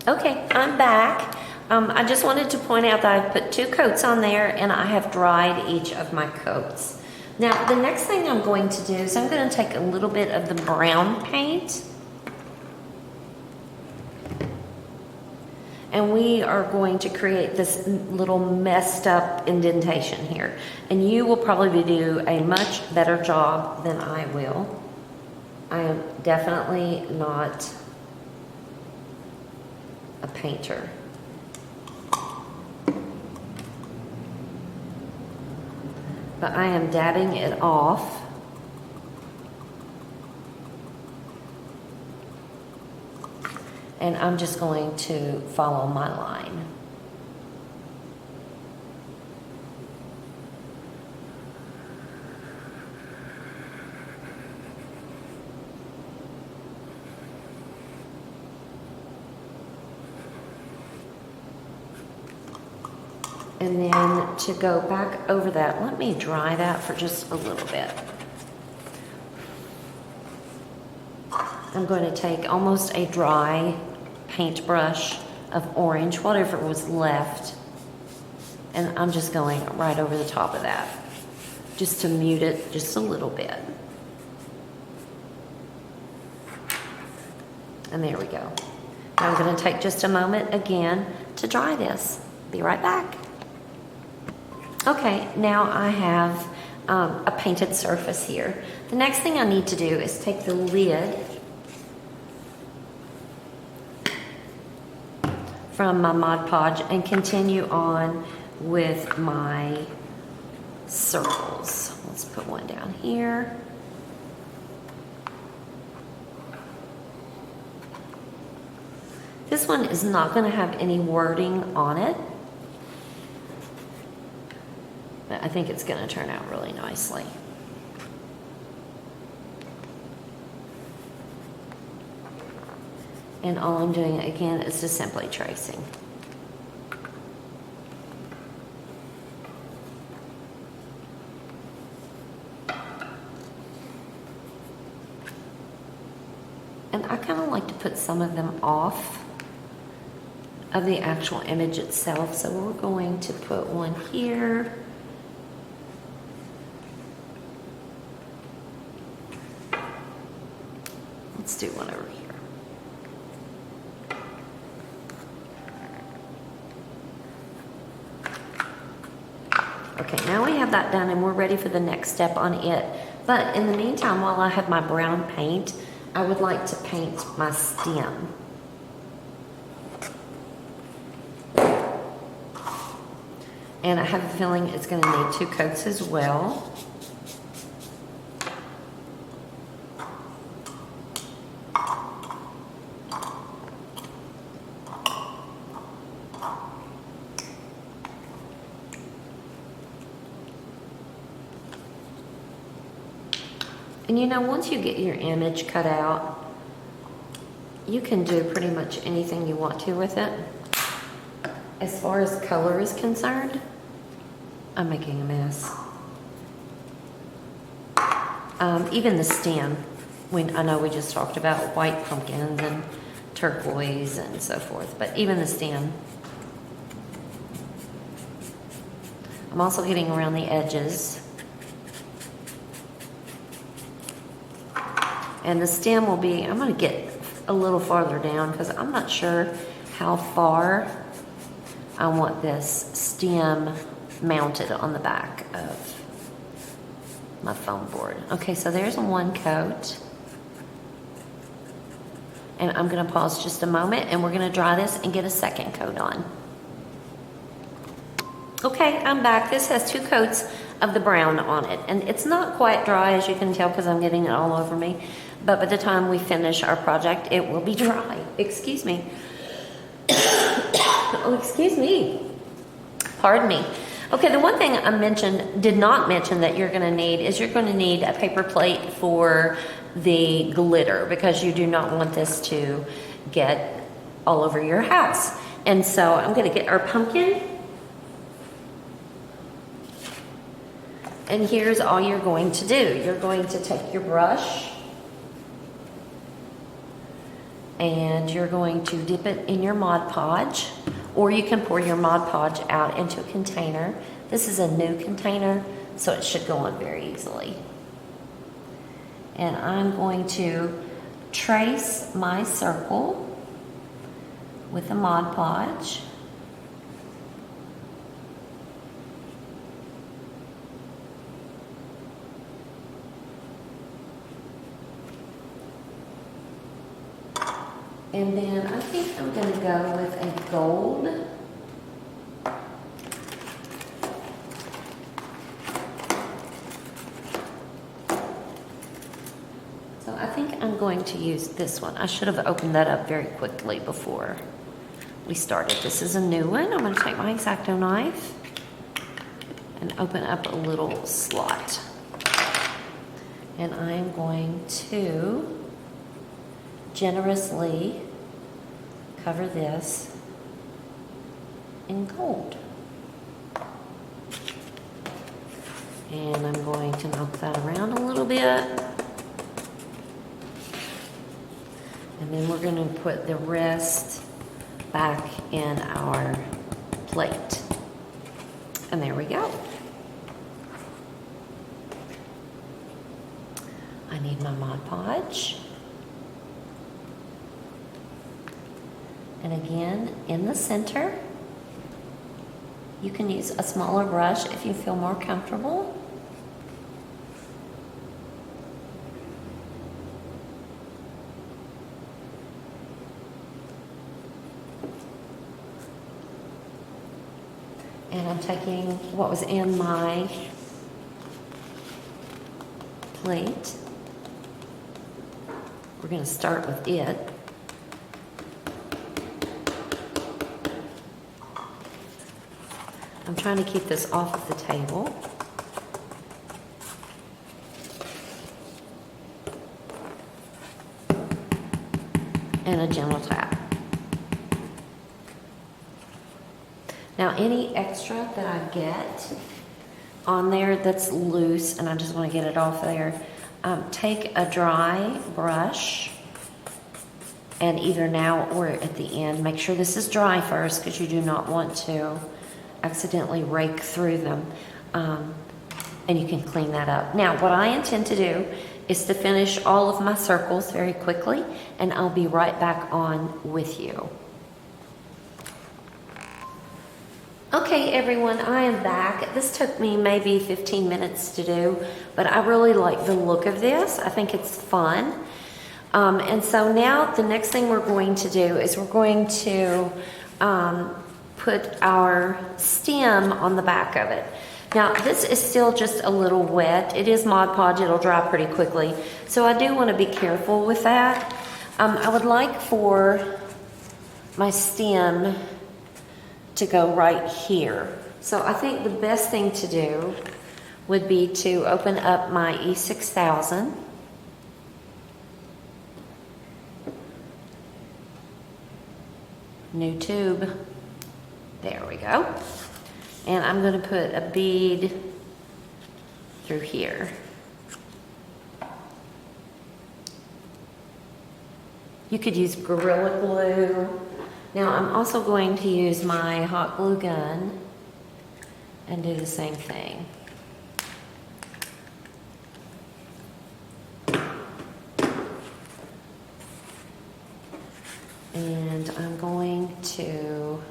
Okay, I'm back. I just wanted to point out that I've put 2 coats on there and I have dried each of my coats. Now, the next thing I'm going to do is I'm going to take a little bit of the brown paint and we are going to create this little messed up indentation here. And you will probably do a much better job than I will. I am definitely not a painter. But I am dabbing it off. And I'm just going to follow my line. And then to go back over that, let me dry that for just a little bit. I'm going to take almost a dry paintbrush of orange, whatever was left, and I'm just going right over the top of that, just to mute it just a little bit. And there we go. Now I'm going to take just a moment again to dry this. Be right back. Okay, now I have a painted surface here. The next thing I need to do is take the lid from my Mod Podge and continue on with my circles. Let's put one down here. This one is not going to have any wording on it. But I think it's going to turn out really nicely. And all I'm doing again is just simply tracing. And I kind of like to put some of them off of the actual image itself. So we're going to put one here. Let's do one over here. Okay, now we have that done and we're ready for the next step on it. But in the meantime, while I have my brown paint, I would like to paint my stem. And I have a feeling it's going to need 2 coats as well. And you know, once you get your image cut out, you can do pretty much anything you want to with it. As far as color is concerned, I'm making a mess. Even the stem, I know we just talked about white pumpkins and turquoise and so forth, but even the stem. I'm also getting around the edges. And the stem will be, I'm going to get a little farther down because I'm not sure how far I want this stem mounted on the back of my foam board. Okay, so there's 1 coat. And I'm going to pause just a moment and we're going to dry this and get a second coat on. Okay, I'm back. This has 2 coats of the brown on it. And it's not quite dry, as you can tell, because I'm getting it all over me. But by the time we finish our project, it will be dry. Excuse me. Oh, excuse me. Pardon me. Okay, the one thing I did not mention that you're going to need is you're going to need a paper plate for the glitter, because you do not want this to get all over your house. And so I'm going to get our pumpkin. And here's all you're going to do. You're going to take your brush and you're going to dip it in your Mod Podge, or you can pour your Mod Podge out into a container. This is a new container, so it should go on very easily. And I'm going to trace my circle with the Mod Podge. And then I think I'm going to go with a gold. So I think I'm going to use this one. I should have opened that up very quickly before we started. This is a new one. I'm going to take my X-Acto knife and open up a little slot. And I'm going to generously cover this in gold. And I'm going to knock that around a little bit. And then we're going to put the rest back in our plate. And there we go. I need my Mod Podge. And again, in the center, you can use a smaller brush if you feel more comfortable. And I'm taking what was in my plate. We're going to start with it. I'm trying to keep this off of the table. And a gentle tap. Now, any extra that I get on there that's loose, and I just want to get it off there, take a dry brush, and either now or at the end, make sure this is dry first because you do not want to accidentally rake through them, and you can clean that up. Now, what I intend to do is to finish all of my circles very quickly, and I'll be right back on with you. Okay, everyone, I am back. This took me maybe 15 minutes to do, but I really like the look of this. I think it's fun. And so now the next thing we're going to do is we're going to put our stem on the back of it. Now, this is still just a little wet. It is Mod Podge. It'll dry pretty quickly. So I do want to be careful with that. I would like for my stem to go right here. So I think the best thing to do would be to open up my E6000. New tube. There we go. And I'm going to put a bead through here. You could use Gorilla Glue. Now I'm also going to use my hot glue gun and do the same thing. And I'm going to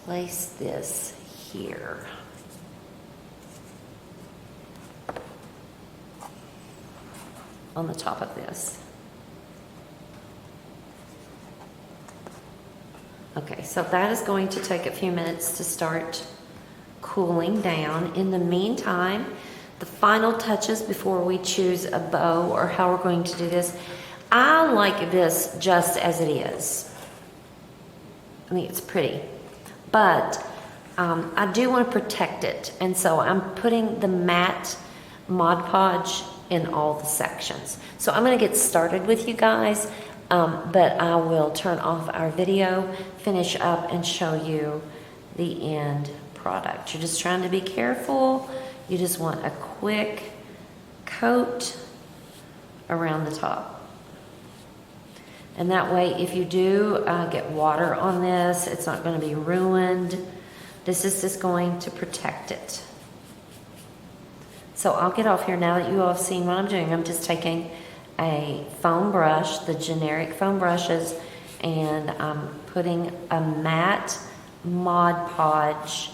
place this here. On the top of this. Okay, so that is going to take a few minutes to start cooling down. In the meantime, the final touches before we choose a bow or how we're going to do this, I like this just as it is. I think it's pretty, but I do want to protect it, and so I'm putting the matte Mod Podge in all the sections. So I'm going to get started with you guys. But I will turn off our video, finish up, and show you the end product. You're just trying to be careful. You just want a quick coat around the top. And that way, if you do get water on this, it's not going to be ruined. This is just going to protect it. So I'll get off here now that you all have seen what I'm doing. I'm just taking a foam brush, the generic foam brushes, and I'm putting a matte Mod Podge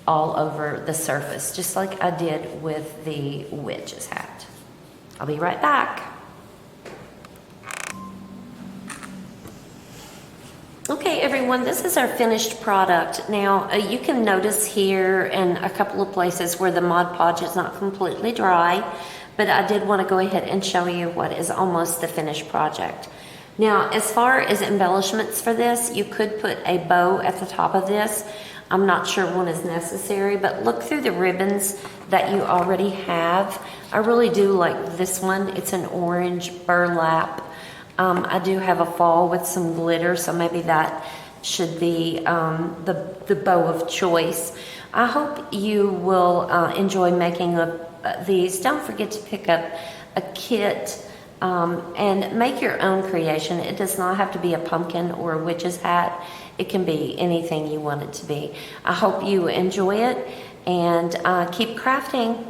all over the surface, just like I did with the witch's hat. I'll be right back. Okay, everyone, this is our finished product. Now, you can notice here in a couple of places where the Mod Podge is not completely dry, but I did want to go ahead and show you what is almost the finished project. Now, as far as embellishments for this, you could put a bow at the top of this. I'm not sure one is necessary, but look through the ribbons that you already have. I really do like this one. It's an orange burlap. I do have a fall with some glitter, so maybe that should be the bow of choice. I hope you will enjoy making these. Don't forget to pick up a kit and make your own creation. It does not have to be a pumpkin or a witch's hat. It can be anything you want it to be. I hope you enjoy it and keep crafting.